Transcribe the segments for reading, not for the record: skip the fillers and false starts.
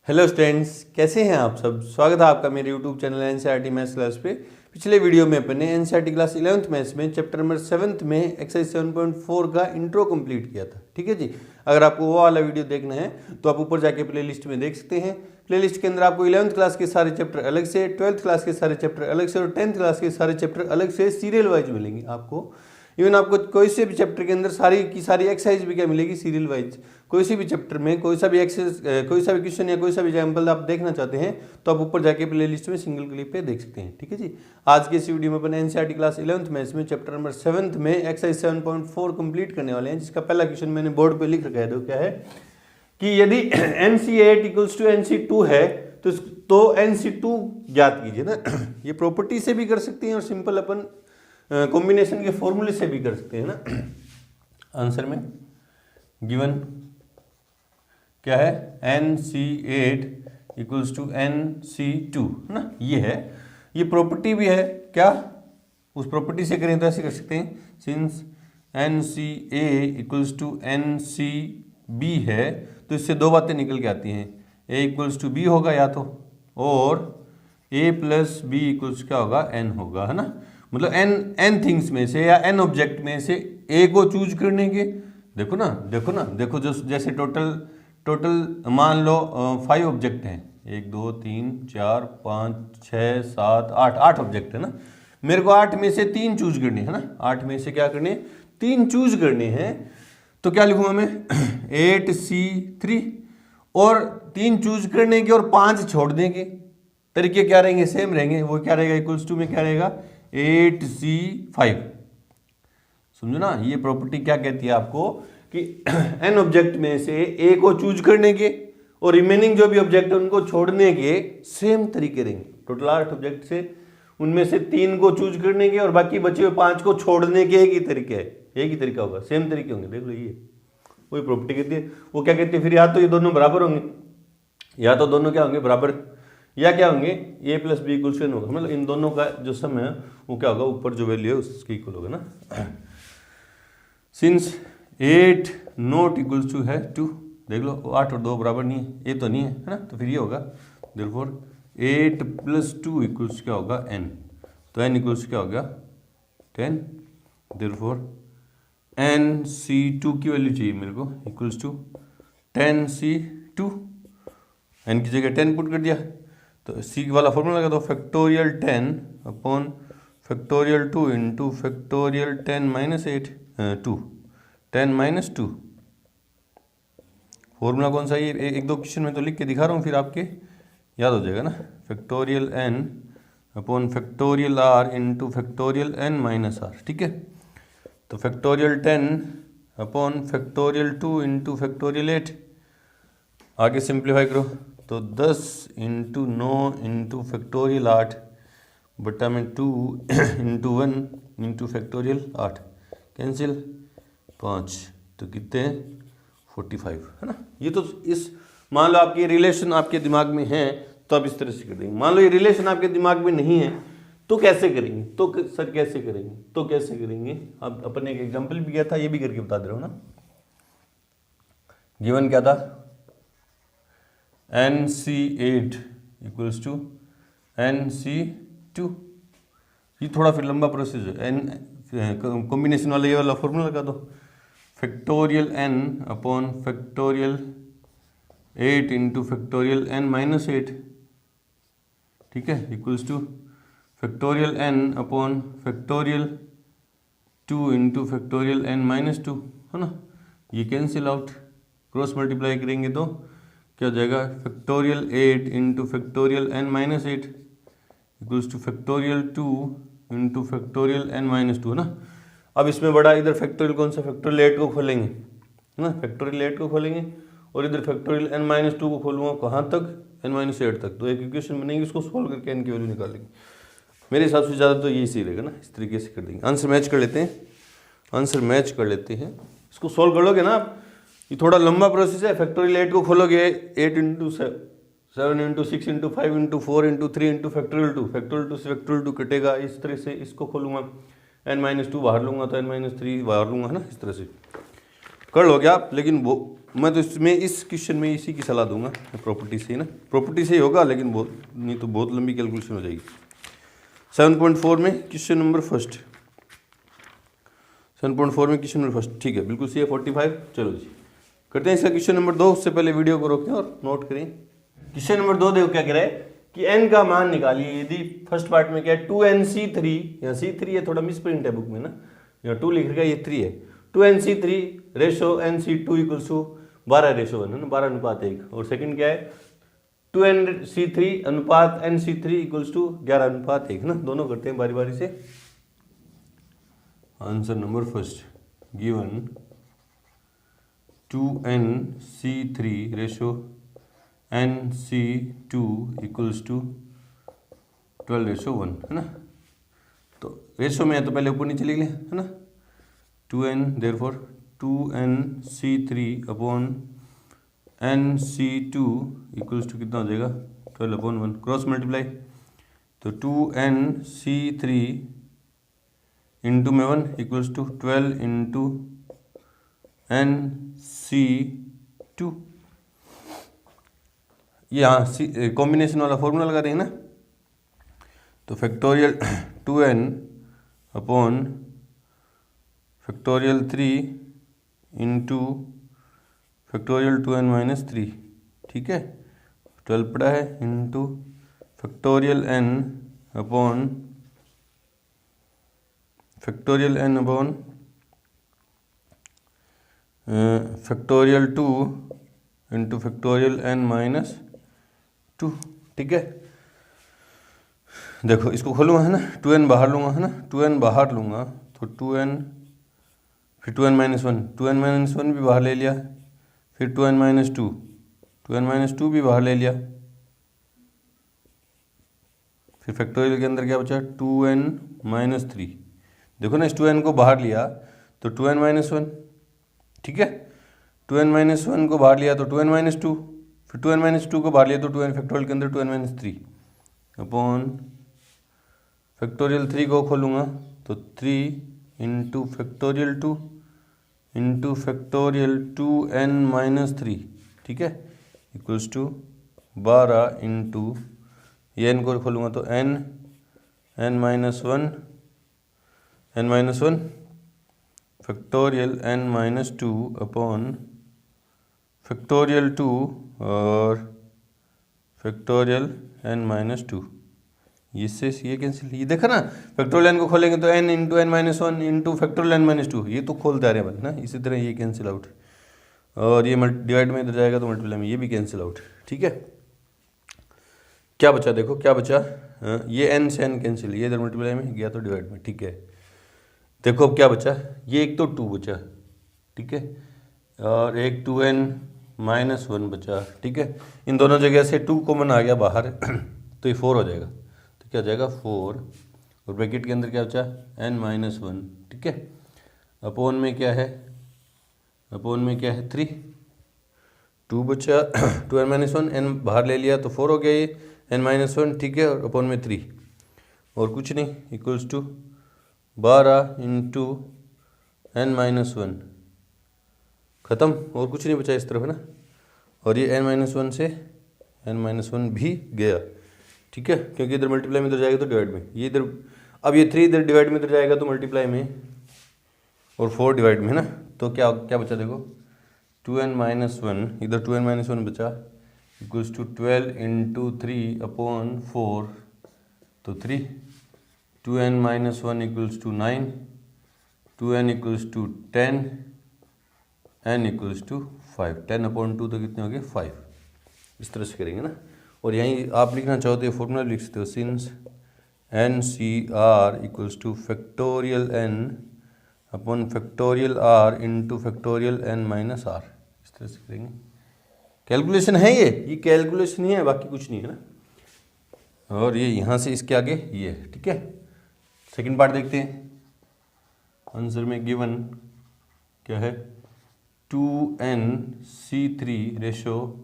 Hello students, कैसे हैं आप सब। स्वागत है आपका मेरे YouTube channel NCERT maths class पे। पिछले वीडियो में अपने एनसीईआरटी क्लास 11th मैथ्स में चैप्टर नंबर 7th में एक्सरसाइज 7.4 का इंट्रो कंप्लीट किया था। ठीक है जी। अगर आपको वो वाला वीडियो देखना है तो आप ऊपर जाके प्ले लिस्ट में देख सकते हैं। प्ले लिस्ट के अंदर आपको 11th क्लास के सारे चैप्टर अलग से, 12th क्लास के सारे चैप्टर अलग से और 10th क्लास के सारे चैप्टर अलग से सीरियल वाइज मिलेंगे आपको। इवन आपको कोई से भी चैप्टर के अंदर सारी की सारी एक्सरसाइज भी क्या मिलेगी, सीरियल वाइज। कोई सी भी चैप्टर में कोई सा भी एक्सरसाइज, कोई सा भी क्वेश्चन या कोई सा भी एग्जाम्पल आप देखना चाहते हैं तो आप ऊपर जाके प्ले लिस्ट में सिंगल क्लिक पे देख सकते हैं। ठीक है जी। आज के इस वीडियो में अपन एनसीईआरटी क्लास 11th मैथ्स में चैप्टर नंबर 7th में एक्सरसाइज 7.4 कंप्लीट करने वाले हैं, जिसका पहला क्वेश्चन मैंने बोर्ड पे लिख रखा है। तो क्या है कि यदि NC8 इक्वल्स टू NC2 है तो NC2 ज्ञात कीजिए ना। ये प्रॉपर्टी से भी कर सकते हैं और सिंपल अपन कॉम्बिनेशन के फॉर्मूले से भी कर सकते हैं ना। आंसर में गिवन क्या है, NC8 इक्वल्स टू NC2 है ना। ये है, ये प्रॉपर्टी भी है क्या, उस प्रॉपर्टी से करें तो ऐसे कर सकते हैं। Since NCA equals to NCB है तो इससे दो बातें निकल के आती हैं। A इक्वल्स टू B होगा या तो, और A प्लस B इक्वल्स क्या होगा, N होगा, है ना। मतलब n थिंग्स में से या n ऑब्जेक्ट में से A को चूज करने के, देखो जो जैसे टोटल मान लो 5 ऑब्जेक्ट हैं, 1 2 3 4 5 6 7 8 ऑब्जेक्ट है ना। मेरे को 8 में से 3 चूज करने हैं ना। 8 में से क्या करने, 3 चूज करने हैं। तो क्या लिखूंगा मैं 8C3, और 3 चूज करने के और 5 छोड़ देंगे। तरीके क्या रहेंगे, सेम रहेंगे। वो क्या रहेगा, इक्वल्स टू में क्या रहेगा 8C5। समझो ना। ये प्रॉपर्टी क्या कहती है आपको कि n ऑब्जेक्ट में से A को चूज करने के और रिमेनिंग जो भी ऑब्जेक्ट है उनको छोड़ने के सेम तरीके रहेंगे। टोटल 8 ऑब्जेक्ट से उनमें से 3 को चूज करने के और बाकी बचे हुए 5 को छोड़ने के एक ही तरीके है, एक ही तरीका होगा, सेम तरीके होंगे। देख लो, ये वही प्रॉपर्टी कहती है। वो क्या कहती है फिर, या तो ये दोनों बराबर होंगे, या तो दोनों क्या होंगे, बराबर, या क्या होंगे A plus B equal to N होगा। मतलब इन दोनों का जो सम है वो क्या होगा, ऊपर जो वैल्यू है उसके इक्वल होगा ना। सिंस 8 नॉट इक्वल्स टू है 2, देख लो 8 और 2 बराबर नहीं है, ये तो नहीं है ना। तो फिर ये होगा देयरफॉर 8 प्लस 2 इक्वल्स क्या होगा N। तो N इक्वल्स क्या होगा 10। देयरफॉर NC2 की वैल्यू चाहिए मेरे को, इक्वल्स टू 10C2। N की जगह 10 पुट कर दिया तो C वाला फॉर्मूला लगा दो, factorial 10 upon factorial 2 into factorial 10 minus 8 2 10 minus 2। Formula कौन सा, ये एक दो क्वेश्चन में तो लिख के दिखा रहा हूँ, फिर आपके याद हो जाएगा ना। Factorial n upon factorial r into factorial n minus r। ठीक है। तो factorial 10 upon factorial 2 into factorial 8, आगे सिंप्लीफाई करो तो 10 इंटू 9 इंटू फैक्टोरियल 8 बटा में 2 इंटू 1 इंटू फैक्टोरियल 8, कैंसिल 5, तो कितने 45 है ना। ये तो इस, मान लो आपके रिलेशन आपके दिमाग में है तो आप इस तरह से कर देंगे। मान लो ये रिलेशन आपके दिमाग में नहीं है तो कैसे करेंगे, तो सर कैसे करेंगे, तो कैसे करेंगे। अब अपन ने एक एग्जाम्पल भी किया था, ये भी करके बता दे रहा हूँ ना। गिवन क्या था, NC8 इक्वल्स टू NC2। ये थोड़ा फिर लंबा प्रोसेस है। n कॉम्बिनेशन वाला ये वाला फॉर्मूला लगा दो, factorial n upon factorial 8 into factorial n minus 8, ठीक है, equals to factorial n upon factorial 2 into factorial n minus 2, है ना। ये कैंसिल आउट, क्रॉस मल्टीप्लाई करेंगे तो क्या हो जाएगा, factorial 8 into factorial n minus 8 equals to factorial 2 into factorial n minus 2, है ना। अब इसमें बड़ा इधर फैक्टोरियल कौन सा, फैक्टोरियल 8 को खोलेंगे, है ना। फैक्टोरियल 8 को खोलेंगे और इधर फैक्टोरियल n माइनस 2 को खोलूँगा, कहाँ तक, n माइनस 8 तक। तो एक इक्वेशन बनेगी, उसको सोल्व करके n की वैल्यू निकालेंगे। मेरे हिसाब से ज़्यादा तो यही सही रहेगा ना, इस तरीके से कर देंगे। आंसर मैच कर लेते हैं, आंसर मैच कर लेते हैं। इसको सोल्व कर लोगे ना आप, ये थोड़ा लंबा प्रोसेस है। फैक्टोरियल 8 को खोलोगे, 8 into 7 into 6 into 5 into 4 into 3 into factorial 2, factorial 2 से फैक्टोरियल 2 कटेगा, इस तरह से इसको खोलूँगा, n माइनस 2 बाहर लूँगा तो n माइनस 3 बाहर लूँगा, है ना। इस तरह से कर लोगे आप। लेकिन वो मैं तो इसमें इस क्वेश्चन में इसी की सलाह दूंगा, प्रॉपर्टी से ही ना, प्रॉपर्टी से ही होगा, लेकिन बहुत नहीं तो बहुत लंबी कैलकुलेशन हो जाएगी। 7.4 में क्वेश्चन नंबर फर्स्ट, 7.4 में क्वेश्चन नंबर फर्स्ट, ठीक है, बिल्कुल सही है 45। चलो जी करते हैं इसका क्वेश्चन नंबर 2। उससे पहले वीडियो को रोकें और नोट करें। क्वेश्चन नंबर 2 देखो क्या कह रहा है कि n का मान निकालिए यदि फर्स्ट पार्ट में क्या है 2nc3, यहाँ c3 है, थोड़ा मिसप्रिंट है बुक में ना, यहाँ 2 लिख रखा है, ये 3 है, 2nc3 ratio nc2 equals to 12:1 है ना, 12:1। और सेकंड क्या है 2nc3 अनुपात nc3 इक्वल्स टू 11:1 है ना। दोनों करते हैं बारी बारी से। Answer number first given 2nc3 ratio nc2 equals to 12:1 है ना। तो रेशो में है तो पहले ऊपर नीचे लिख लें है ना, 2n therefore 2nc3 upon nc2 equals to कितना हो जाएगा 12/1, क्रॉस मल्टीप्लाई, तो 2nc3 इंटू में 1 इक्वल्स टू 12 इंटू nc2। ये यहाँ कॉम्बिनेशन वाला फॉर्मूला लगा देंगे ना, तो factorial 2n upon factorial 3 into factorial 2n-3, ठीक है, 12 पड़ा है, into factorial n upon factorial n upon factorial 2 into factorial n-2, ठीक है। देखो इसको खोलूँगा है ना, 2n बाहर लूँगा है ना, 2n बाहर लूँगा तो 2n, फिर 2n-1, 2n-1 भी बाहर ले लिया, फिर 2n-2, 2n-2 भी बाहर ले लिया, फिर फैक्टोरियल के अंदर क्या बचा 2n-3। देखो ना इस 2n को बाहर लिया तो 2n-1, ठीक है, 2n-1 को बाहर लिया तो 2n-2, फिर 2n-2 को बाहर लिया तो 2n फैक्टोरियल के अंदर 2n-3 अपॉन फैक्टोरियल 3 को खोलूँगा तो 3 into factorial 2 into factorial 2n-3, ठीक है, इक्वल्स टू 12 इंटू ये n को खोलूँगा तो n-1 factorial n-2 upon factorial 2 और फैक्टोरियल n-2, इससे ये कैंसिल, ये देखा ना, फैक्टोरियल n को खोलेंगे तो n into n-1 into factorial n-2, ये तो खोलते आ रहे हैं ना, इसी तरह ये कैंसिल आउट, और ये डिवाइड में इधर जाएगा तो मल्टीप्लाई में ये भी कैंसिल आउट, ठीक है। क्या बचा, देखो क्या बचा, ये n से n कैंसिल, ये इधर मल्टीप्लाई में गया तो डिवाइड में, ठीक है। देखो अब क्या बचा, ये एक तो 2 बचा, ठीक है, और एक 2n-1 बचा, ठीक है, इन दोनों जगह से 2 कॉमन आ गया बाहर तो ये 4 हो जाएगा, तो क्या हो जाएगा 4, और ब्रैकेट के अंदर क्या बचा n-1, ठीक है, अपॉन में क्या है, अपॉन में क्या है 3, 2 बचा 2n-1, n बाहर ले लिया तो 4 हो गया ये n-1, ठीक है, और अपॉन में 3 और कुछ नहीं, इक्वल्स टू 12 इंटू n-1, ख़त्म, और कुछ नहीं बचा इस तरफ है ना, और ये n-1 से n-1 भी गया, ठीक है, क्योंकि इधर मल्टीप्लाई में इधर जाएगा तो डिवाइड में, ये इधर, अब ये 3 इधर डिवाइड में इधर जाएगा तो मल्टीप्लाई में, और 4 डिवाइड में है ना, तो क्या क्या बचा देखो 2n-1, इधर 2n-1 बचा, इक्वल्स टू 12 इंटू 3 अपॉन 4, तो 3, 2n-1 equals to 9, 2n equals to 10, n equals to 5, 10/2 तो कितने हो गए 5, इस तरह से करेंगे ना। और यहीं आप लिखना चाहो तो ये फॉर्मूला लिख सकते हो, since NCR equals to factorial n upon factorial r into factorial n-r, इस तरह से करेंगे। कैलकुलेशन है ये कैलकुलेशन ही है, बाकी कुछ नहीं है ना। और ये यहाँ से इसके आगे ये है, ठीक है। सेकंड पार्ट देखते हैं। आंसर में गिवन क्या है 2nc3 ratio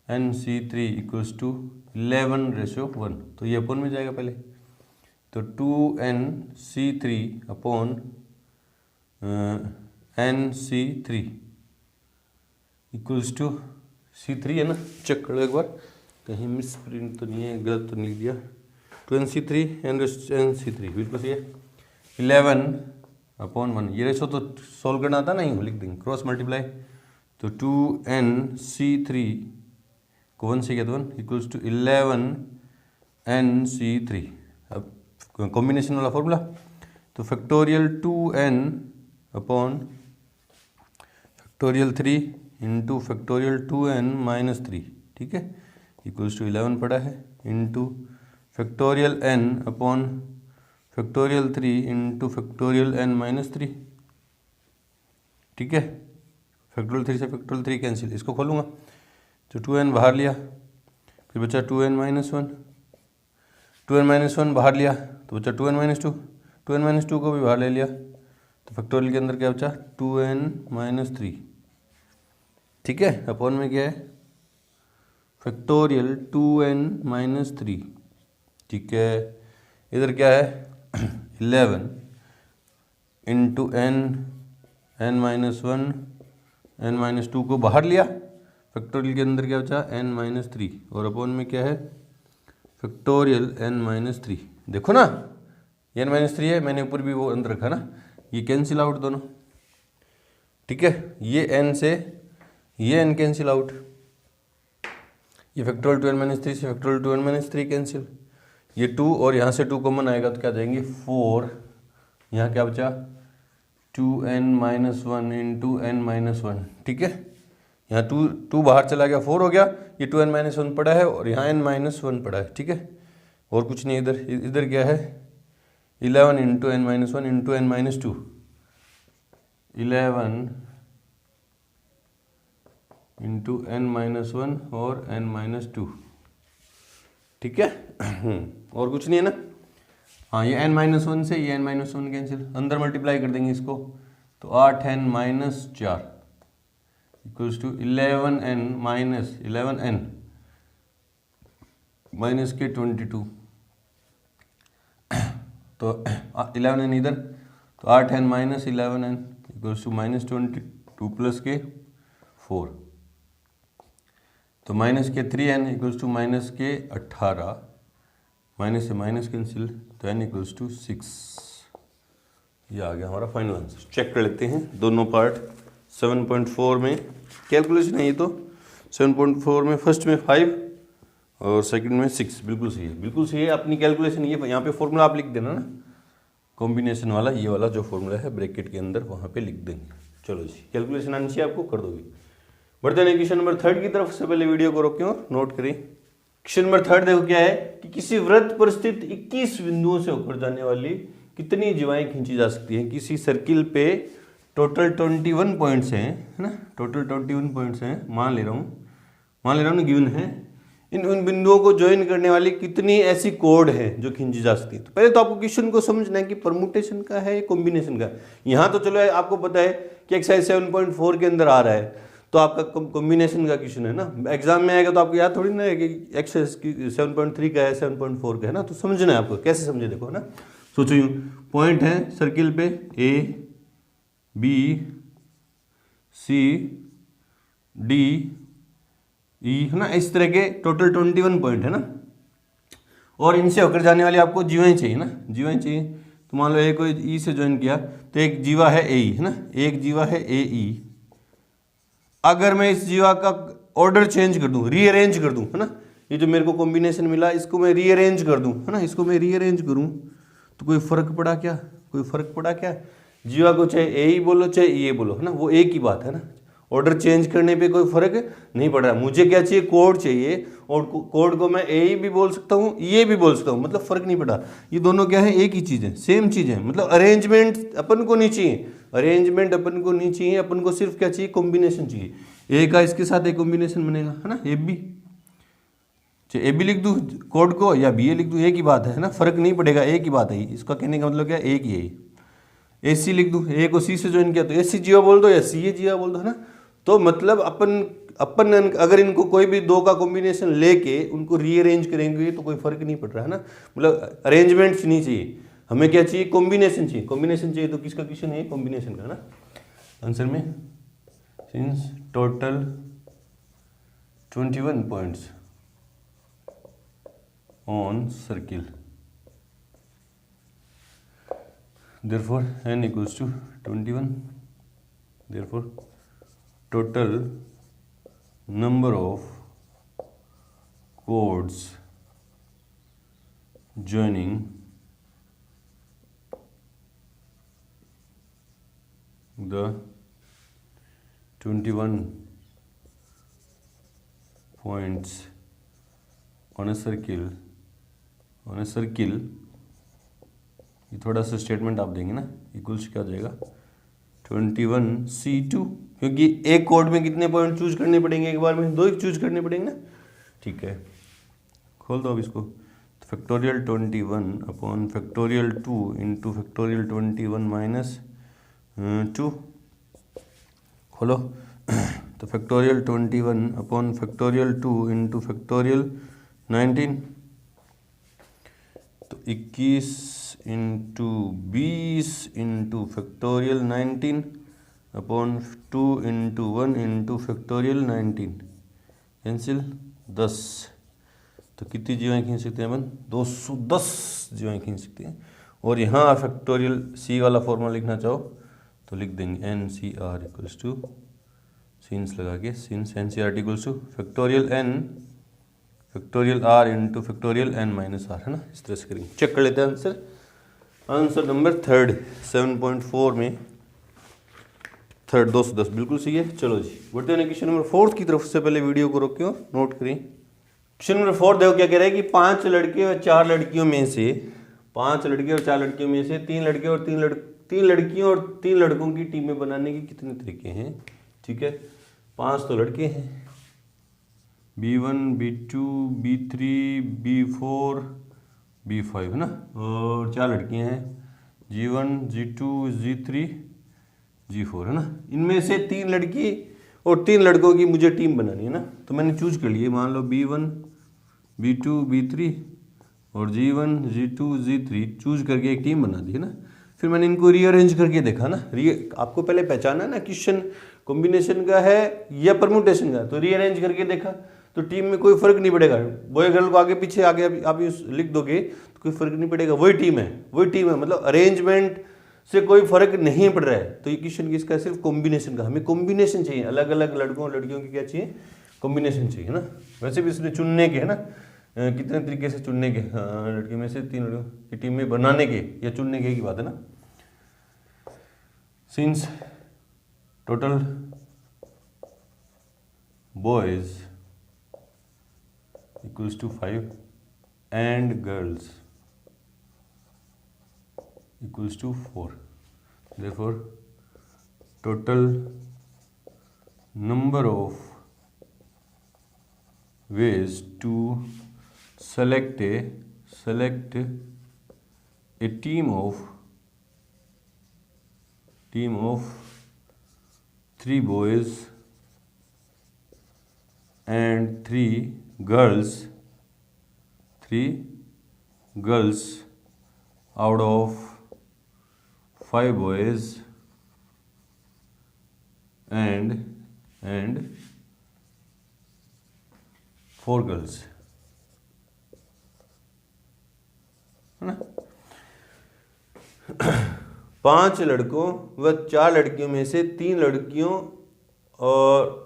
nc3 equals to 11:1, तो ये अपोन में जाएगा पहले, तो 2nc3 upon nc3 equals to C3 है ना, चेक कर लो एक बार कहीं मिस प्रिंट तो नहीं है, गलत तो नहीं लिख दिया। 2nC3 nC3 बिल्कुल सही है। 11/1 ये रेशो तो सॉल्व करना आता ना, लिख देंगे क्रॉस मल्टीप्लाई। तो 2nC3 को 1 से किया तो 1 इक्वल्स टू 11nC3। अब कॉम्बिनेशन वाला फॉर्मूला, तो factorial 2n upon factorial 3 into factorial 2n minus 3, ठीक है, इक्वल्स टू 11 पड़ा है, into factorial n upon factorial 3 into factorial n minus 3, ठीक है। फैक्टोरियल 3 से फैक्टोरियल 3 कैंसिल, इसको खोलूँगा तो 2n बाहर लिया, फिर बचा 2n माइनस 1, 2n माइनस 1 बाहर लिया तो बचा 2n माइनस 2, 2n माइनस 2 को भी बाहर ले लिया तो फैक्टोरियल के अंदर क्या बचा 2n माइनस 3, ठीक है। अपॉन में क्या है फैक्टोरियल 2n माइनस 3, ठीक है। इधर क्या है 11 into n minus 1 n minus 2 को बाहर लिया, फैक्टोरियल के अंदर क्या बचा n माइनस 3, और अपॉन में क्या है फैक्टोरियल n माइनस 3। देखो ना n माइनस 3 है, मैंने ऊपर भी वो अंदर रखा ना, ये कैंसिल आउट दोनों, ठीक है। ये n से ये n कैंसिल आउट, ये फैक्टोरियल 2n माइनस 3 से फैक्टोरियल 2n माइनस 3 कैंसिल, ये 2 और यहाँ से 2 कॉमन आएगा तो क्या जाएंगे 4, यहाँ क्या बचा 2n minus 1 into n minus 1, ठीक है। यहाँ 2 बाहर चला गया 4 हो गया, ये 2n माइनस 1 पड़ा है और यहाँ n माइनस 1 पड़ा है, ठीक है। और कुछ नहीं, इधर क्या है 11 into n minus 1 into n minus 2, 11 into n minus 1 और n माइनस 2, ठीक है। और कुछ नहीं है ना, हाँ ये n माइनस 1 से ये n माइनस 1 कैंसिल, अंदर मल्टीप्लाई कर देंगे इसको तो 8n minus 4 equals to 11n minus 11n minus के 22, तो 11n इधर तो 8n minus 11n equals to minus 22 plus के 4, तो माइनस के 3n इक्वल्स टू माइनस के 18, माइनस से माइनस कैंसिल तो n इक्वल्स टू 6। ये आ गया हमारा फाइनल आंसर। चेक कर लेते हैं दोनों पार्ट। 7.4 में कैलकुलेशन है ये तो, 7.4 में फर्स्ट में 5 और सेकंड में 6, बिल्कुल सही है, बिल्कुल सही है। अपनी कैलकुलेशन ये यहाँ पे फॉर्मूला आप लिख देना ना, कॉम्बिनेशन वाला, ये वाला जो फॉर्मूला है ब्रैकेट के अंदर वहाँ पे लिख देंगे। चलो जी, कैलकुलेशन आनी चाहिए आपको, कर दोगे। बढ़ते हैं क्वेश्चन नंबर 3 की तरफ। से पहले वीडियो को रोकें और नोट करें। क्वेश्चन नंबर 3 देखो क्या है कि किसी वृत्त पर स्थित 21 बिंदुओं से होकर जाने वाली कितनी जीवाएं खींची जा सकती हैं। किसी सर्किल पे टोटल 21 पॉइंट्स हैं, है ना, टोटल 21 पॉइंट्स हैं, मान ले रहा हूँ ना, गिवन है। उन बिंदुओं को ज्वाइन करने वाली कितनी ऐसी कोड है जो खींची जा सकती है। तो पहले तो आपको क्वेश्चन को समझना है कि परमुटेशन का है या कॉम्बिनेशन का। यहाँ तो चलो आपको पता है कि एक्सरसाइज 7.4 के अंदर आ रहा है, तो आपका कॉम्बिनेशन का क्वेश्चन है ना। एग्जाम में आएगा तो आपको याद थोड़ी ना है कि एक्सरसाइज की 7.3 का है, 7.4 का है ना, तो समझना है आपको। कैसे समझे देखो, है ना। सोचो यूँ, पॉइंट है सर्किल पे A B C D E, है ना, इस तरह के टोटल 21 पॉइंट है ना। और इनसे होकर जाने वाली आपको जीवाएं चाहिए ना, जीवाएं चाहिए। तो मान लो ए को ई से ज्वाइन किया तो एक जीवा है ए, है ना, एक जीवा है ए ई। अगर मैं इस जीवा का ऑर्डर चेंज कर दूं, रीअरेंज कर दूं, है ना, ये जो मेरे को कॉम्बिनेशन मिला इसको मैं रीअरेंज कर दूं, है ना, इसको मैं रीअरेंज करूं तो कोई फर्क पड़ा क्या, कोई फर्क पड़ा क्या। जीवा को चाहे ए ही बोलो चाहे ये बोलो, है ना, वो एक ही बात है ना। ऑर्डर चेंज करने पे कोई फर्क नहीं पड़ रहा। मुझे क्या चाहिए, कोड चाहिए, और कोड को मैं ए भी बोल सकता हूँ, ये भी बोल सकता हूँ, मतलब फर्क नहीं पड़ा। ये दोनों क्या है, एक ही चीज़ है, सेम चीज़ है। मतलब अरेंजमेंट अपन को नहीं चाहिए, अरेंजमेंट अपन को नहीं चाहिए, अपन को सिर्फ क्या चाहिए, कॉम्बिनेशन चाहिए। ए का इसके साथ एक कॉम्बिनेशन बनेगा, है ना, ए बी, चाहे ए बी लिख दूँ कोड को या बी ए लिख दूँ, एक ही बात है ना, फर्क नहीं पड़ेगा, एक ही बात है। इसका कहने का मतलब क्या, एक ही है। ए सी लिख दूँ, ए को सी से ज्वाइन किया तो ए सी जीवा बोल दो या सी ए जीवा बोल दो, है ना। तो मतलब अपन अगर इनको कोई भी दो का कॉम्बिनेशन लेके उनको रीअरेंज करेंगे तो कोई फर्क नहीं पड़ रहा है ना। मतलब अरेंजमेंट्स नहीं चाहिए, हमें क्या चाहिए, कॉम्बिनेशन चाहिए। कॉम्बिनेशन चाहिए तो किसका क्वेश्चन है, कॉम्बिनेशन का ना। आंसर में since total 21 points on circle. Therefore n equals to 21. Therefore total number of chords joining the 21 points on a circle, ये थोड़ा सा स्टेटमेंट आप देंगे ना, इक्वल्स क्या हो जाएगा 21C2, क्योंकि एक कोड में कितने पॉइंट चूज करने पड़ेंगे, एक बार में 2 ही चूज करने पड़ेंगे ना। ठीक है, खोल दो अब इसको। तो factorial 21 upon factorial 2 into factorial 21 minus 2, खोलो। तो factorial 21 upon factorial 2 into factorial 19, तो 21 into 20 into factorial 19 upon 2 into 1 into factorial 19, cancel 10। तो कितनी जीवाएँ खींच सकते हैं अपन, 210 जीवाएँ खींच सकते हैं। और यहाँ फैक्टोरियल सी वाला फॉर्मूला लिखना चाहो तो लिख देंगे N C R equals to, since लगा के, since N C R T equals to factorial N factorial R into factorial N minus R, है ना। इस तरह से करेंगे। चेक कर लेते हैं आंसर। आंसर नंबर 3 7.4 में 3 210 बिल्कुल सही है। चलो जी बढ़ते हैं क्वेश्चन नंबर 4 की तरफ। से पहले वीडियो को रोकियो, नोट करें। क्वेश्चन नंबर 4 देखो क्या कह रहा है कि 5 लड़के और 4 लड़कियों में से 5 लड़के और 4 लड़कियों में से 3 लड़के और 3 लड़कियों और 3 लड़कों की टीमें बनाने के कितने तरीके हैं। ठीक है, 5 तो लड़के हैं, B1 B2 B3 B4 B5, है ना, और 4 लड़कियां हैं G1 G2 G3 G4, है ना। इनमें से 3 लड़की और 3 लड़कों की मुझे टीम बनानी है ना। तो मैंने चूज कर लिए, मान लो B1 B2 B3 और G1 G2 G3 चूज करके एक टीम बना दी है ना। फिर मैंने इनको रीअरेंज करके देखा ना। आपको पहले पहचाना ना क्वेश्चन कॉम्बिनेशन का है या परम्यूटेशन का, तो रीअरेंज करके देखा तो टीम में कोई फर्क नहीं पड़ेगा। बॉय गर्ल को आगे पीछे आगे आप लिख दोगे तो कोई फर्क नहीं पड़ेगा, वही टीम है, मतलब अरेंजमेंट से कोई फर्क नहीं पड़ रहा है। तो ये क्वेश्चन किसका, सिर्फ कॉम्बिनेशन का। हमें कॉम्बिनेशन चाहिए, अलग अलग लड़कों और लड़कियों की क्या चाहिए, कॉम्बिनेशन चाहिए ना। वैसे भी इसने चुनने के है ना, कितने तरीके से चुनने के, लड़के में से 3 लड़कों की टीम में बनाने के या चुनने के की बात है ना। Since total boys equals to 5 and girls equals to 4, therefore total number of ways to select a team of 3 boys and 3 girls out of 5 boys and 4 girls, है ना। 5 लड़कों व 4 लड़कियों में से 3 लड़कियों और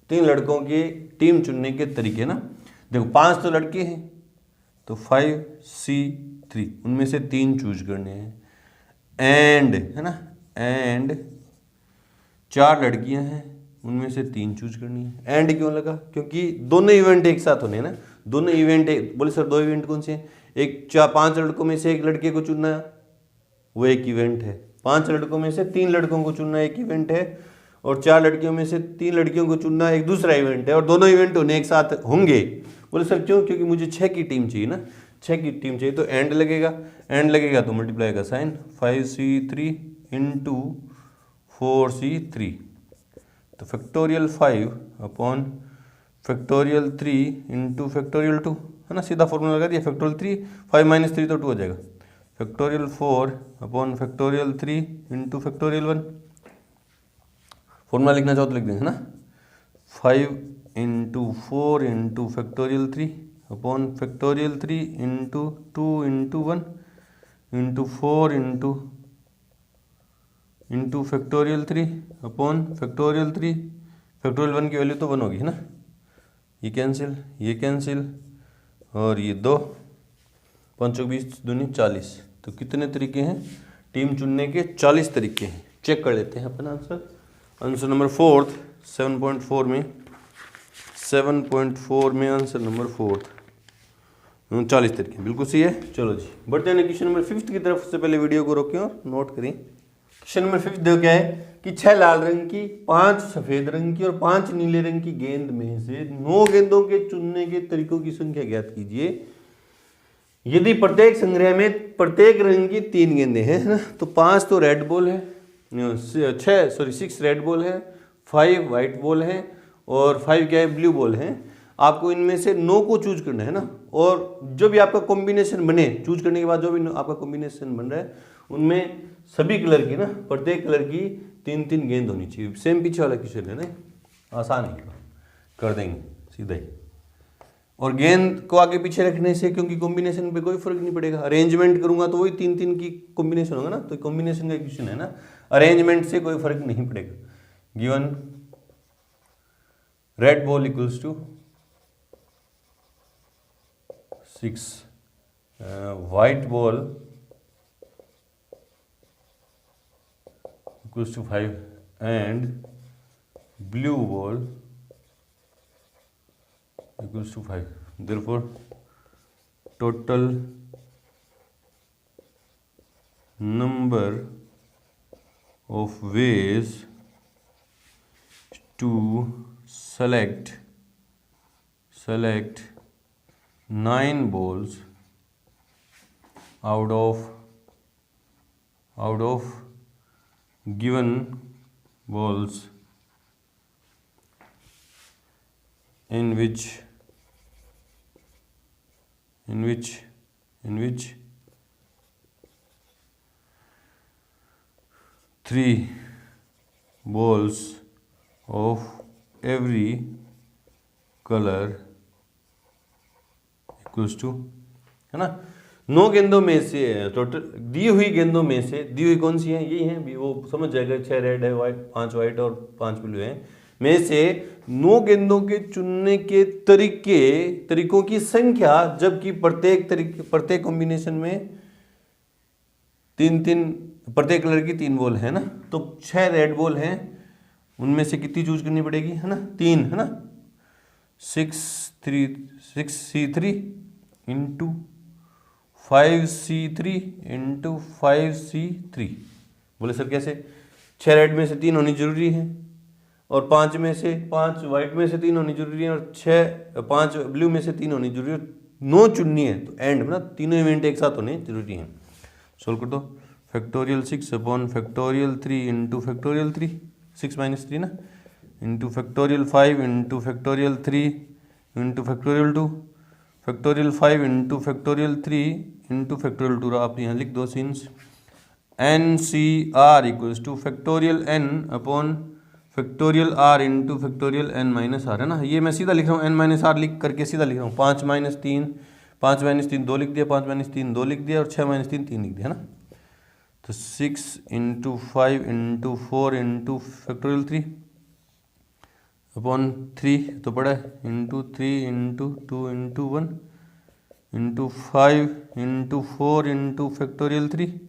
3 लड़कों की टीम चुनने के तरीके ना। देखो 5 तो लड़के हैं तो 5C3, उनमें से 3 चूज करने हैं, एंड है ना, एंड 4 लड़कियां हैं उनमें से 3 चूज करनी है। एंड क्यों लगा, क्योंकि दोनों इवेंट एक साथ होने हैं ना। दोनों इवेंट बोले सर 2 इवेंट कौन से हैं, एक 5 लड़कों में से 1 लड़के को चुनना वो एक इवेंट है, 5 लड़कों में से 3 लड़कों को चुनना एक इवेंट है, और 4 लड़कियों में से 3 लड़कियों को चुनना एक दूसरा इवेंट है। और दोनों इवेंट होने एक साथ होंगे। बोले सर क्यों, क्योंकि मुझे 6 की टीम चाहिए ना, 6 की टीम चाहिए। तो एंड लगेगा तो मल्टीप्लाई का साइन 5C3 इंटू 4C3, तो factorial 5 upon factorial 3 into factorial 2, है ना। सीधा फॉर्मूला लगा दिया, फैक्टोरियल 3 5 माइनस 3 तो 2 हो जाएगा। Factorial 4 upon factorial 3 into factorial 1, formula लिखना चाहो तो लिख देंगे, है ना। 5 into 4 into factorial 3 upon factorial 3 into 2 into 1 into 4 into factorial 3 upon factorial 3। Factorial 1 की वैल्यू तो 1 होगी, है ना। ये कैंसिल और ये 2, 5 20 दूनी 40। तो कितने तरीके हैं टीम चुनने के? 40 तरीके हैं। चेक कर लेते हैं अपन आंसर नंबर 4 7.4 में आंसर नंबर 4 40 तरीके, बिल्कुल सही है। चलो जी बढ़ते हैं क्वेश्चन नंबर 5 की तरफ। से पहले वीडियो को रोकें और नोट करें। क्वेश्चन नंबर 5 देखो क्या है कि 6 लाल रंग की, 5 सफेद रंग की और 5 नीले रंग की गेंद में से 9 गेंदों के चुनने के तरीकों की संख्या ज्ञात कीजिए। यदि प्रत्येक संग्रह में प्रत्येक रंग की 3 गेंदें हैं, है ना, तो 5 तो रेड बॉल है, 6 रेड बॉल है, 5 वाइट बॉल है और 5 क्या है, ब्लू बॉल है। आपको इनमें से 9 को चूज करना है ना, और जो भी आपका कॉम्बिनेशन बने, चूज करने के बाद जो भी आपका कॉम्बिनेशन बन रहा है उनमें सभी कलर की ना, प्रत्येक कलर की 3-3 गेंद होनी चाहिए। सेम पीछे वाला क्वेश्चन है ना, आसान है, कर देंगे सीधा ही। और गेंद को आगे पीछे रखने से क्योंकि कॉम्बिनेशन पे कोई फर्क नहीं पड़ेगा, अरेंजमेंट करूंगा तो वही 3-3 की कॉम्बिनेशन होगा ना, तो कॉम्बिनेशन का क्वेश्चन है ना, अरेंजमेंट से कोई फर्क नहीं पड़ेगा। Given red ball equals to 6, white ball equals to 5 and blue ball equals to 5. Therefore total number of ways to select 9 balls out of given balls in which 3 balls of every color equals to, है ना। 9 गेंदों में से total दी हुई गेंदों में से, दी हुई कौन सी है, यही है, वो समझ जाएगा। 6 रेड है, 5 वाइट और 5 ब्लू है, में से 9 गेंदों के चुनने के तरीकों की संख्या, जबकि प्रत्येक कॉम्बिनेशन में 3-3 प्रत्येक कलर की 3 बॉल है ना, तो 6 रेड बॉल हैं, उनमें से कितनी चूज करनी पड़ेगी, है ना, 3, है ना। 6C3 into 5C3 into 5C3। बोले सर कैसे? 6 रेड में से 3 होनी जरूरी है और 5 वाइट में से 3 होनी जरूरी है और 5 ब्लू में से 3 होनी जरूरी है। 9 चुननी है तो एंड में ना तीनों इवेंट एक साथ होने जरूरी हैं। सोल्व कर दो। Factorial 6 upon factorial 3 into factorial 3, 6 minus 3 ना, into factorial 5 into factorial 3 into factorial 2, factorial 5 into factorial 3 into factorial 2। आप यहाँ लिख दो scenes. NCR equals to factorial n upon factorial r into factorial n minus r, है ना। ये मैं सीधा लिख रहा हूँ, n माइनस r लिख करके सीधा लिख रहा हूँ। 5 माइनस 3 2 लिख दिया, 5 माइनस 3 2 लिख दिया और 6 माइनस 3 3 लिख दिया, है ना। तो 6 into 5 into 4 into factorial 3 upon 3 तो पड़ा है, into 3 into 2 into 1 into 5 into 4 into factorial 3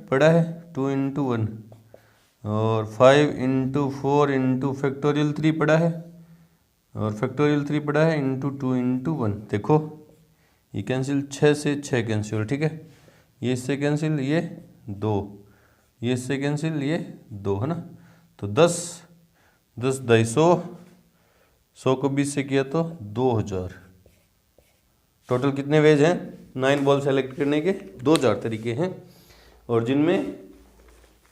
पड़ा है 2 इंटू 1 और 5 इंटू 4 इंटू फैक्टोरियल 3 पड़ा है और फैक्टोरियल 3 पड़ा है इंटू 2 इंटू 1। देखो ये कैंसिल, 6 से 6 कैंसिल, ठीक है। ये इससे कैंसिल, ये 2, ये इससे कैंसिल, ये 2, है ना। तो 10 250, 100 को 20 से किया तो 2000। टोटल कितने वेज हैं 9 बॉल सेलेक्ट करने के? 2000 तरीके हैं और जिनमें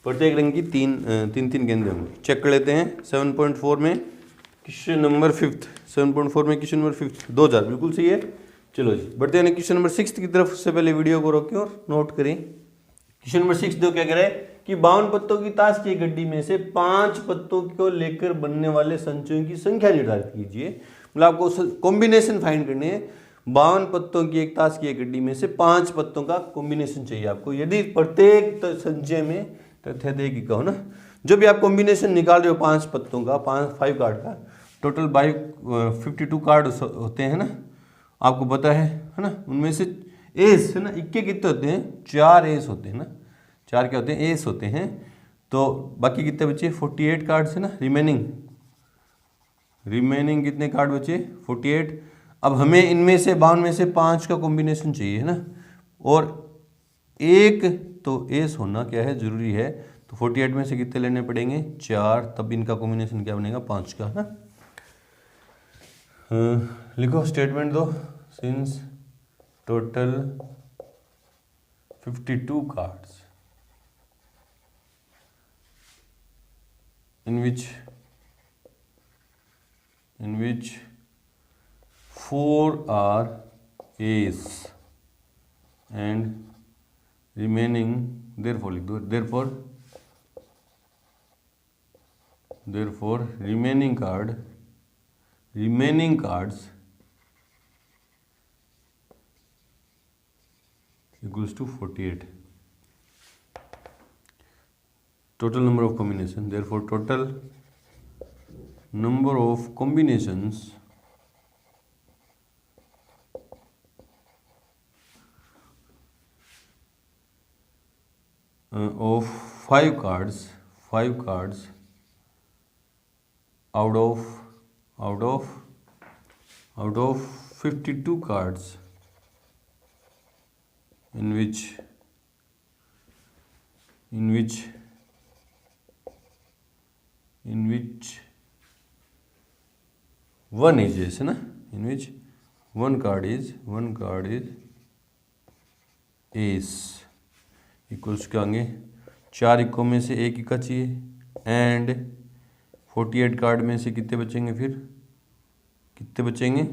प्रत्येक रंग की 3 गेंदें होंगी। चेक कर लेते हैं 7.4 में क्वेश्चन नंबर 5, 7.4 में क्वेश्चन नंबर 5 2000 बिल्कुल सही है। चलो जी बढ़ते हैं क्वेश्चन नंबर 6 की तरफ। उससे पहले वीडियो को रोकें और नोट करें। क्वेश्चन नंबर 6 दो क्या कह रहा है कि 52 पत्तों की ताश की गड्डी में से 5 पत्तों को लेकर बनने वाले संचयों की संख्या निर्धारित कीजिए। मतलब आपको कॉम्बिनेशन फाइंड करने हैं। 52 पत्तों की एक ताश की एक गड्डी में से 5 पत्तों का कॉम्बिनेशन चाहिए आपको। यदि प्रत्येक संचय में तथ्य देखी कहो ना, जो भी आप कॉम्बिनेशन निकाल रहे हो 5 पत्तों का, 5 कार्ड का, टोटल 52 कार्ड होते हैं ना, आपको पता है ना। उनमें से एस है ना, इक्के कितने होते हैं? 4 एस होते हैं ना, 4 क्या होते हैं? एस होते हैं। तो बाकी कितने बचे? 48 कार्ड है ना, रिमेनिंग कितने कार्ड बचे? 48। अब हमें इनमें से 52 में से 5 का कॉम्बिनेशन चाहिए है ना, और एक तो एस होना क्या है? जरूरी है। तो 48 में से कितने लेने पड़ेंगे? 4, तब इनका कॉम्बिनेशन क्या बनेगा? 5 का, है ना। लिखो, स्टेटमेंट दो। Since total 52 cards in which 4 are ace and remaining, therefore लिख दो, therefore remaining cards equals to 48. Total number of combinations, therefore total number of combinations of 5 cards out of 52 cards in which 1 is ace है ना, in which one card is ace equals क्या होंगे? 4 इक्कों में से 1 इक्का चाहिए, एंड 48 कार्ड में से कितने बचेंगे? फिर कितने बचेंगे?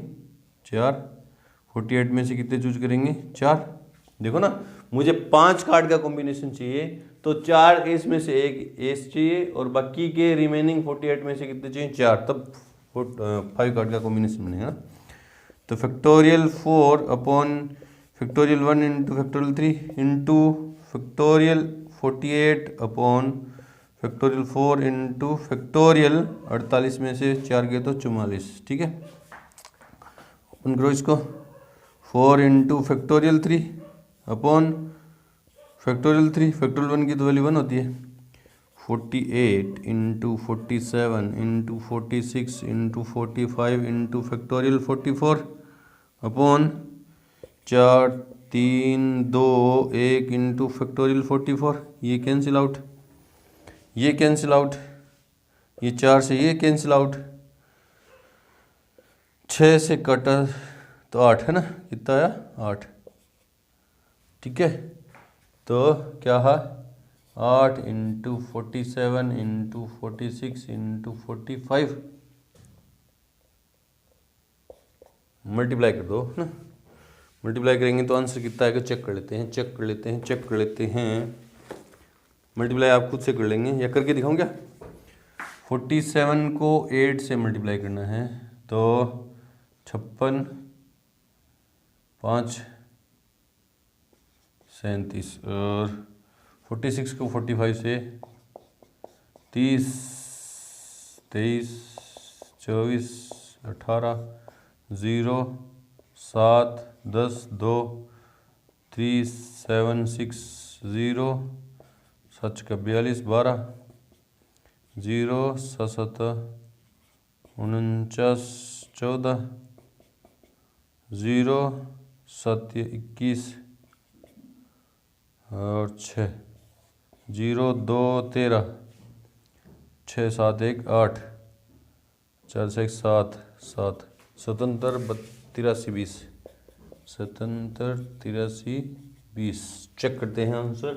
4। 48 में से कितने चूज करेंगे? 4। देखो ना, मुझे 5 कार्ड का कॉम्बिनेशन चाहिए, तो 4 एस में से 1 एस चाहिए, और बाकी के रिमेनिंग 48 में से कितने चाहिए? 4, तब 5 कार्ड का कॉम्बिनेशन बनेगा। तो factorial 4 upon factorial 1 into factorial 3 into factorial 48 upon factorial 4 into factorial 48 में से 4 गए तो 44। ठीक है, ओपन करो इसको। 4 into factorial 3 upon factorial 3, factorial 1 की तो वैल्यू 1 होती है। 48 into 47 into 46 into 45 into factorial 44 upon 4 3 2 1 into factorial 44। ये कैंसिल आउट, ये कैंसिल आउट, ये 4 से ये कैंसिल आउट, 6 से कटा तो 8 है ना, कितना आया? 8। ठीक है, तो क्या है? 8 इंटू 47 इंटू 46 इंटू 45 मल्टीप्लाई कर दो ना। मल्टीप्लाई करेंगे तो आंसर कितना आएगा? चेक कर लेते हैं। मल्टीप्लाई आप खुद से कर लेंगे या करके दिखाऊं क्या? 47 को 8 से मल्टीप्लाई करना है, तो 56 5 37, और 46 को 45 से 30 23 24 18 0 7 10 2 3 7 6 0 7 का 42 12 0 7 49 14 0 7 21 और 6 0 2 13 6 7 1 8 4 से 1 7 7 77 83 20 77 83 20। चेक करते हैं आंसर।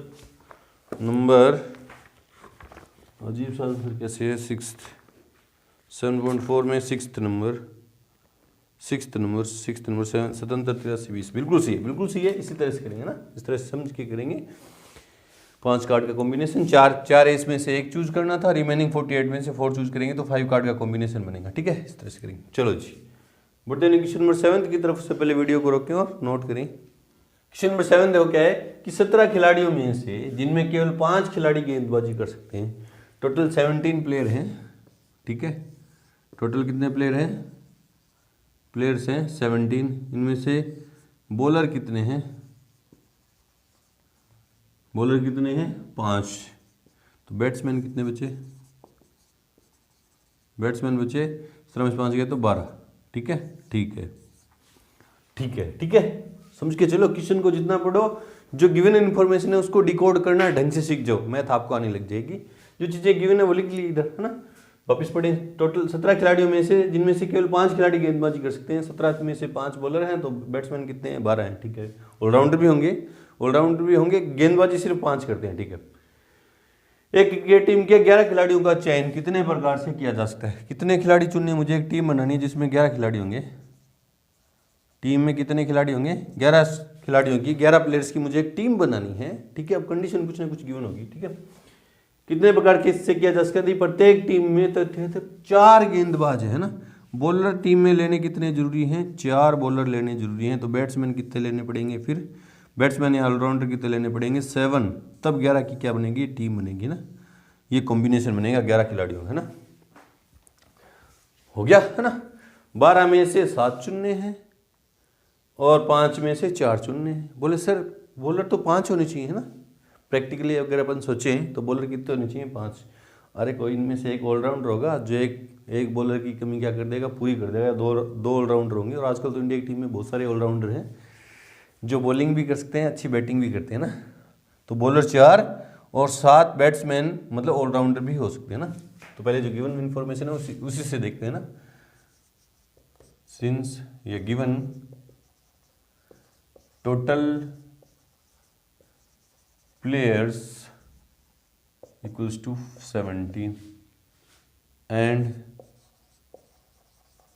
नंबर अजीब सा आंसर कैसे है? 7.4 में 6th नंबर 77 83 20 बिल्कुल सही है, इसी तरह से करेंगे ना, इस तरह से समझ के करेंगे। 5 कार्ड का कॉम्बिनेशन, चार एस में से एक चूज करना था, रिमेनिंग 48 में से 4 चूज करेंगे तो 5 कार्ड का कॉम्बिनेशन बनेगा। ठीक है, इस तरह से करेंगे। चलो जी, बढ़ते हैं क्वेश्चन नंबर 7 की तरफ। से पहले वीडियो को रोकें और नोट करें। क्वेश्चन नंबर 7 देखो क्या है कि 17 खिलाड़ियों में से जिनमें केवल 5 खिलाड़ी गेंदबाजी कर सकते हैं, टोटल 17 प्लेयर हैं। ठीक है, टोटल कितने प्लेयर हैं? प्लेयर्स हैं 17। इनमें से बॉलर कितने हैं? बॉलर कितने हैं? 5। तो बैट्समैन कितने बचे? बैट्समैन बचे 5 गए तो 12। ठीक है, ठीक है, ठीक है, ठीक है, समझ के चलो। क्वेश्चन को जितना पढ़ो, जो गिवन इन्फॉर्मेशन है उसको डिकोड करना ढंग से सीख जाओ, मैथ आपको आने लग जाएगी। जो चीजें गिवन है वो लिख ली इधर, है ना। वापिस पढ़े। टोटल 17 खिलाड़ियों में से जिनमें से केवल 5 खिलाड़ी गेंदबाजी कर सकते हैं, 17 में से 5 बॉलर हैं, तो बैट्समैन कितने हैं? 12 हैं। ठीक है, ऑलराउंडर भी होंगे, ऑलराउंडर भी होंगे, गेंदबाजी सिर्फ 5 करते हैं। ठीक है, एक क्रिकेट टीम के 11 खिलाड़ियों का चयन कितने प्रकार से किया जा सकता है? कितने खिलाड़ी चुनने? मुझे एक टीम बनानी है जिसमें 11 खिलाड़ी होंगे। टीम में कितने खिलाड़ी होंगे? 11 खिलाड़ियों की, 11 प्लेयर्स की मुझे एक टीम बनानी है। ठीक है, अब कंडीशन कुछ ना कुछ गिवन होगी। ठीक है, कितने प्रकार के इससे किया जा सकता है? प्रत्येक टीम में तो 4 गेंदबाज है ना। बॉलर टीम में लेने कितने जरूरी हैं? 4 बॉलर लेने जरूरी हैं। तो बैट्समैन कितने लेने पड़ेंगे? फिर बैट्समैन या ऑलराउंडर कितने लेने पड़ेंगे? 7। तब 11 की क्या बनेगी? टीम बनेगी ना। ये कॉम्बिनेशन बनेगा 11 खिलाड़ियों, है ना। हो गया, है ना। 12 में से 7 चुनने हैं और 5 में से 4 चुनने हैं। बोले सर बॉलर तो 5 होने चाहिए, है ना। प्रैक्टिकली अगर अपन सोचें तो बॉलर कितने होने चाहिए? 5। अरे कोई इनमें से एक ऑलराउंडर होगा जो एक बॉलर की कमी क्या कर देगा? पूरी कर देगा। दो ऑलराउंडर होंगे, और आजकल तो इंडिया की टीम में बहुत सारे ऑलराउंडर हैं जो बॉलिंग भी कर सकते हैं, अच्छी बैटिंग भी करते हैं ना। तो बॉलर 4 और 7 बैट्समैन मतलब ऑलराउंडर भी हो सकते हैं ना। तो पहले जो गिवन इन्फॉर्मेशन है उसी से देखते हैं ना। सिंस ये given total players equals to 17 and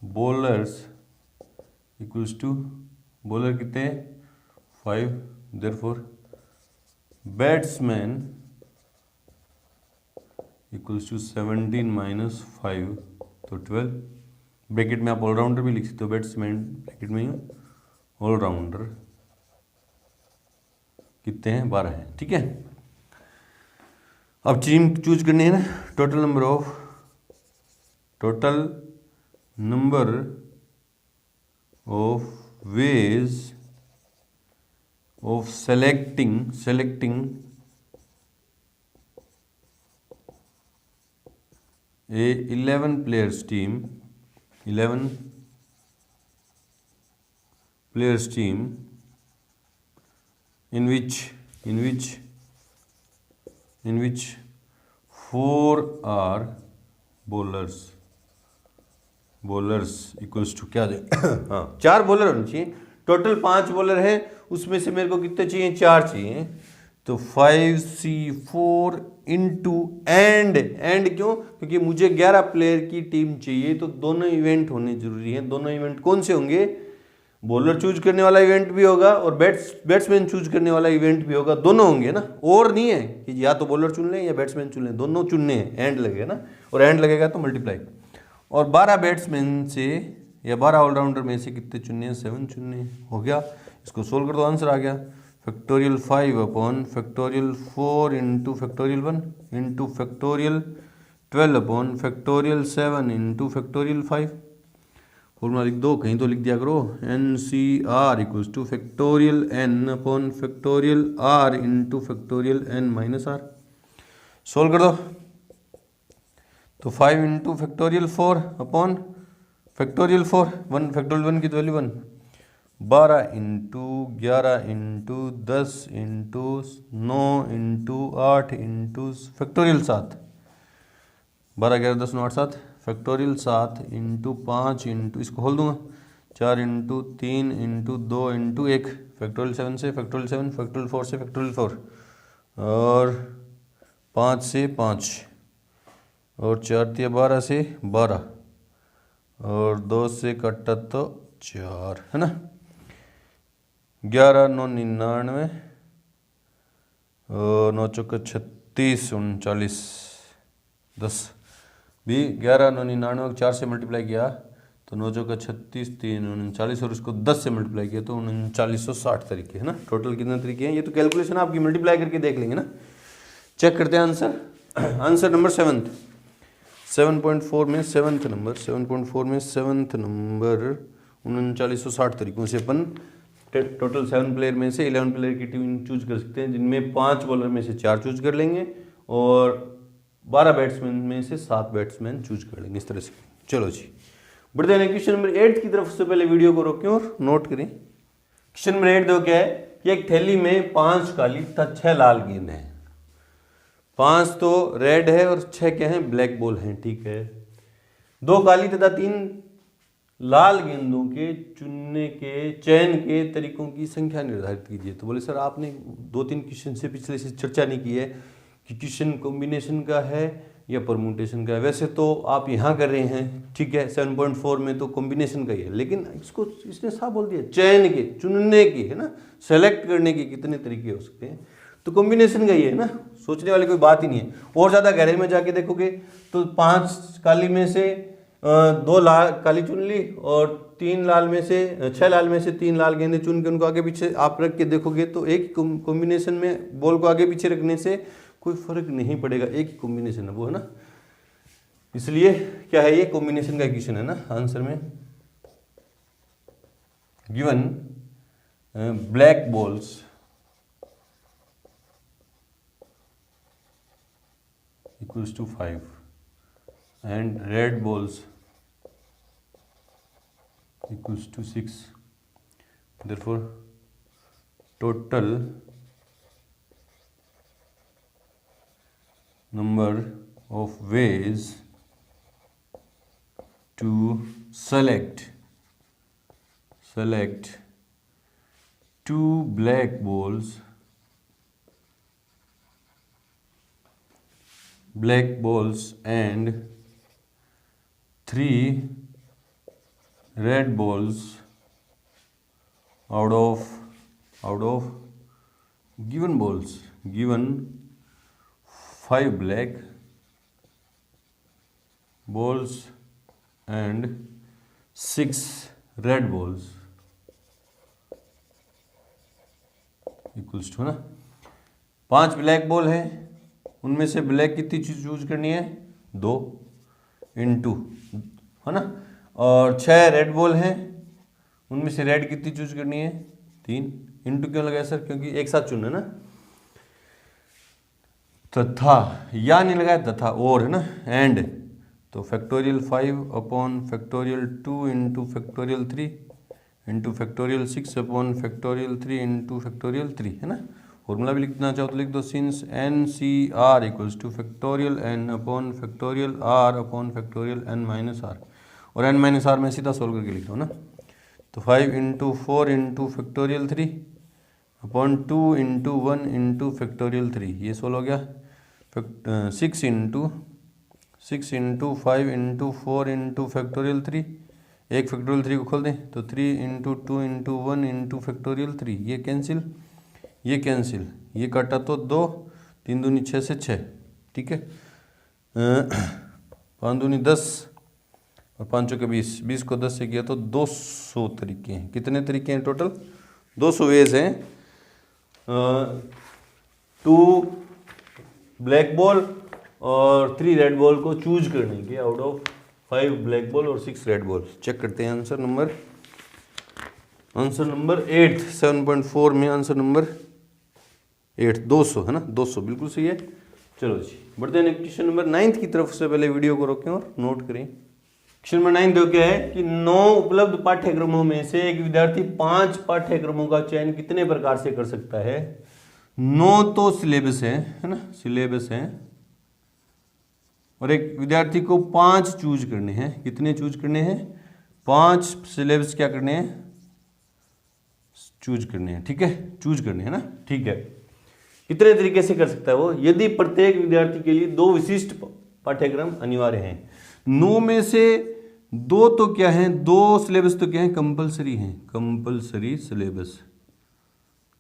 bowlers equals to, bowler कितने? 5। Therefore batsman equals to 17 minus 5 तो 12। ब्रैकेट में आप ऑलराउंडर भी लिख सकते हो, बैट्समैन ब्रैकेट में ही ऑलराउंडर कितने हैं? 12 हैं। ठीक है, अब टीम चूज करनी है ना। Total number of ways of selecting a 11 players team in which 4 are bowlers equals to क्या दे हाँ 4 बॉलर होने चाहिए। टोटल 5 बॉलर हैं, उसमें से मेरे को कितने चाहिए? 4 चाहिए। तो 5C4 इंटू एंड क्यों? क्योंकि मुझे 11 प्लेयर की टीम चाहिए, तो दोनों इवेंट होने जरूरी हैं। दोनों इवेंट कौन से होंगे? बॉलर चूज करने वाला इवेंट भी होगा और बैट्समैन चूज करने वाला इवेंट भी होगा। दोनों होंगे ना, और नहीं है कि या तो बॉलर चुन लें या बैट्समैन चुन लें, दोनों चुनने हैं। एंड लगेगा ना, और एंड लगेगा तो मल्टीप्लाई। और 12 बैट्समैन से या 12 ऑलराउंडर में से कितने चुनने हैं? 7 चुनने हैं। हो गया, इसको सोल्व कर दो, आंसर आ गया। Factorial 5 upon factorial 4 into factorial 1 into factorial 12 upon factorial 7 into factorial 5। Formula लिख दो, कहीं तो लिख दिया करो। NCR equals to factorial n upon factorial r into factorial n minus r। Solve कर दो, तो 5 into factorial 4 upon factorial 4 1 factorial 1 की तो value 1। 12 into 11 into 10 into 9 into 8 into factorial 7। 12 11 10 9 8 7 factorial 7 into 5 into, इसको खोल दूंगा, 4 इंटू 3 इंटू 2 इंटू 1 फैक्टोरियल 7 से factorial 7 factorial 4 से फैक्टोरियल 4 और 5 से 5 और 4 तिया 12 से 12 और 2 से कटा तो 4, है ना। 11 9 99 और 9 चौका 36, 39, 10 भी 11, 9 99, 4 से मल्टीप्लाई किया तो 9 चौका 36, 3 39 और उसको 10 से मल्टीप्लाई किया तो 3960 तरीके है ना। टोटल कितने तरीके हैं ये तो कैलकुलेशन आपकी मल्टीप्लाई करके देख लेंगे ना। चेक करते हैं आंसर। आंसर नंबर 7.4 में 7th नंबर 7.4 में 7th नंबर 3960 तरीकों से अपन टोटल 7 प्लेयर में से 11 प्लेयर की टीम चूज कर सकते हैं, जिनमें 5 बॉलर में से 4 चूज कर लेंगे और 12 बैट्समैन में से 7 बैट्समैन चूज कर लेंगे, इस तरह से। चलो जी बढ़ते हैं क्वेश्चन नंबर 8 की तरफ। से पहले वीडियो को रोकें और नोट करें। क्वेश्चन नंबर 8 देखो क्या है कि एक थैली में 5 काली तथा 6 लाल गेंद है। 5 तो रेड है और 6 क्या है ब्लैक बॉल हैं, ठीक है। 2 काली तथा 3 लाल गेंदों के चुनने के चयन के तरीकों की संख्या निर्धारित कीजिए। तो बोले सर आपने 2-3 क्वेश्चन से पिछले से चर्चा नहीं की है कि क्वेश्चन कॉम्बिनेशन का है या परमुटेशन का है। वैसे तो आप यहाँ कर रहे हैं, ठीक है, 7.4 में तो कॉम्बिनेशन का ही है, लेकिन इसको इसने साफ बोल दिया चयन के, चुनने के, है ना, सेलेक्ट करने के कितने तरीके हो सकते हैं, तो कॉम्बिनेशन का ही है ना, सोचने वाली कोई बात ही नहीं है। और ज़्यादा गहरे में जाके देखोगे तो 5 काली में से 2 लाल काली चुन ली और 3 लाल में से 6 लाल में से 3 लाल गेंदें चुन के उनको आगे पीछे आप रख के देखोगे तो एक कॉम्बिनेशन में बॉल को आगे पीछे रखने से कोई फर्क नहीं पड़ेगा, एक ही कॉम्बिनेशन है वो, है ना। इसलिए क्या है ये कॉम्बिनेशन का क्वेश्चन है ना। आंसर में given black balls equals to 5 and red balls equals to 6. Therefore total number of ways to select 2 black balls and 3 red balls out of given balls, given 5 black balls and 6 red balls equals to ना 5 black ball है, उनमें से black कितनी choose करनी है 2 into, है ना, और 6 रेड बॉल हैं, उनमें से रेड कितनी चूज करनी है 3 इंटू। क्यों लगाया सर? क्योंकि एक साथ चुनना है ना, तथा या नहीं लगाया तथा और, है ना, एंड तो factorial 5 upon factorial 2 into factorial 3 into factorial 6 upon factorial 3 into factorial 3, है ना। फॉर्मूला भी लिखना चाहो तो लिख दो, since N C R equals to factorial N upon factorial R upon factorial N minus R, और एन माइनस आर में सीधा सोल्व करके लिख रहा हूँ ना। तो 5 into 4 into factorial 3 upon 2 into 1 into factorial 3, ये सोल्व हो गया। 6 इंटू 5 इंटू 4 इंटू फैक्टोरियल 3, एक फैक्टोरियल 3 को खोल दें तो 3 इंटू 2 इंटू 1 इंटू फैक्टोरियल 3, ये कैंसिल, ये कैंसिल, ये काटा तो 2, 3 दूनी 6 से 6, ठीक है, 5 दूनी 10 और 5 चौके 20, 20 को 10 से किया तो 200 तरीके हैं। कितने तरीके हैं टोटल? 200 वेज हैं 2 ब्लैक बॉल और 3 रेड बॉल को चूज करने के आउट ऑफ 5 ब्लैक बॉल और 6 रेड बॉल। चेक करते हैं आंसर नंबर 8, 7.4 में आंसर नंबर 8 200, है ना, 200 बिल्कुल सही है। चलो जी बढ़ते हैं क्वेश्चन नंबर 9 की तरफ। से पहले वीडियो को रोकें और नोट करें। क्वेश्चन नंबर 9 देखो क्या है कि 9 उपलब्ध पाठ्यक्रमों में से एक विद्यार्थी 5 पाठ्यक्रमों का चयन कितने प्रकार से कर सकता है। 9 तो सिलेबस है ना, सिलेबस है, और एक विद्यार्थी को 5 चूज करने हैं। कितने चूज करने हैं? 5 सिलेबस क्या करने हैं? चूज करने हैं, ठीक है, चूज करने हैं ना, ठीक है। कितने तरीके से कर सकता है वो? यदि प्रत्येक विद्यार्थी के लिए 2 विशिष्ट पाठ्यक्रम अनिवार्य हैं। 9 में से 2 तो क्या है, 2 सिलेबस तो क्या है, कंपलसरी हैं, कंपलसरी सिलेबस,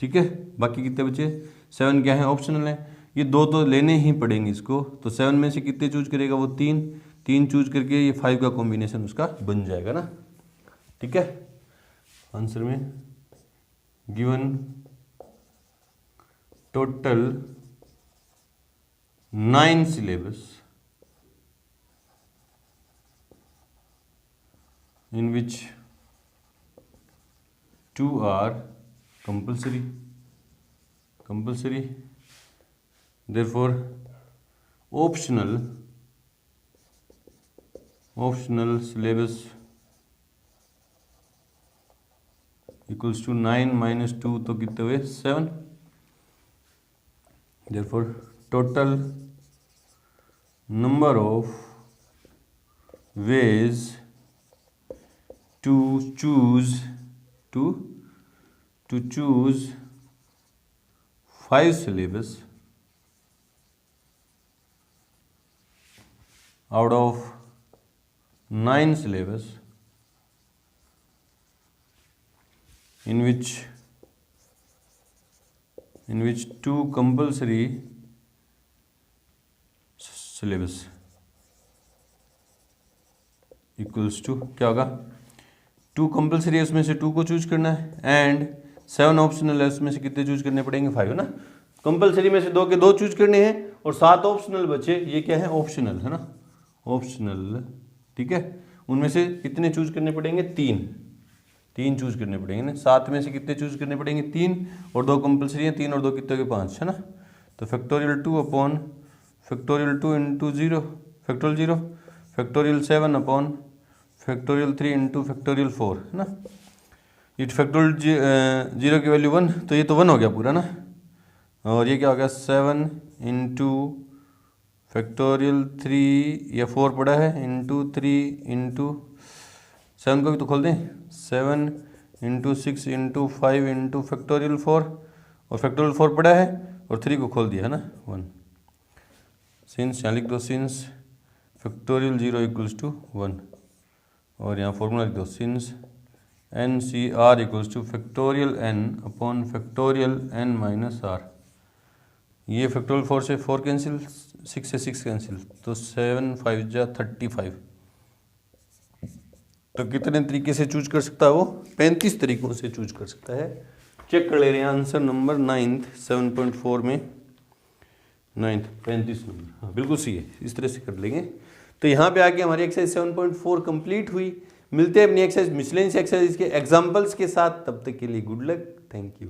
ठीक है। बाकी कितने बचे? 7 क्या है, ऑप्शनल है। ये 2 तो लेने ही पड़ेंगे इसको, तो 7 में से कितने चूज करेगा वो 3 चूज करके ये 5 का कॉम्बिनेशन उसका बन जाएगा ना। ठीक है, आंसर में given total 9 syllabus in which 2 are compulsory, therefore optional syllabus equals to 9 minus 2 तो कितने हुए 7, therefore total number of ways to choose 5 syllabus out of 9 syllabus in which 2 compulsory syllabus equals to क्या होगा, 2 compulsory है उसमें से 2 को choose करना है एंड 7 ऑप्शनल है उसमें से कितने चूज करने पड़ेंगे 5 ना। कंपल्सरी में से 2 के 2 चूज करने हैं और 7 ऑप्शनल बचे, ये क्या है ऑप्शनल है ना, ऑप्शनल। ठीक है, उनमें से कितने चूज करने पड़ेंगे 3 चूज करने पड़ेंगे ना। 7 में से कितने चूज करने पड़ेंगे 3 और 2 कंपल्सरी है, 3 और 2 कितने के 5 है ना। तो factorial 2 upon factorial 2 into 0 factorial 7 upon factorial 3 into factorial 4 है ना। ये फैक्टोरियल 0 की वैल्यू 1, तो ये तो 1 हो गया पूरा ना। और ये क्या हो गया 7 इंटू फैक्टोरियल 3 या 4 पड़ा है इंटू 3 इंटू 7 को भी तो खोल दें, 7 इंटू 6 इंटू 5 इंटू फैक्टोरियल 4 और फैक्टोरियल 4 पड़ा है और 3 को खोल दिया है ना 1। सिंस यहाँ लिख दो सिंस फैक्टोरियल 0 इक्वल्स टू 1 और यहाँ फॉर्मूला लिख दो since NCR equals to factorial n upon factorial n minus r। ये फैक्टोरियल 4 से 4 कैंसिल, 6 से 6 कैंसिल, तो 7 5 जा 35। तो कितने तरीके से चूज कर सकता है वो, 35 तरीकों से चूज कर सकता है। चेक कर ले रहे हैं आंसर नंबर 9th 7.4 में 9th 35 नंबर, हाँ बिल्कुल सही है, इस तरह से कर लेंगे। तो यहाँ पे आके हमारी एक्सरसाइज 7.4 कंप्लीट हुई। मिलते हैं अपनी एक्सरसाइज मिसलेनियस एक्सरसाइज के एग्जांपल्स के साथ, तब तक के लिए गुड लक, थैंक यू।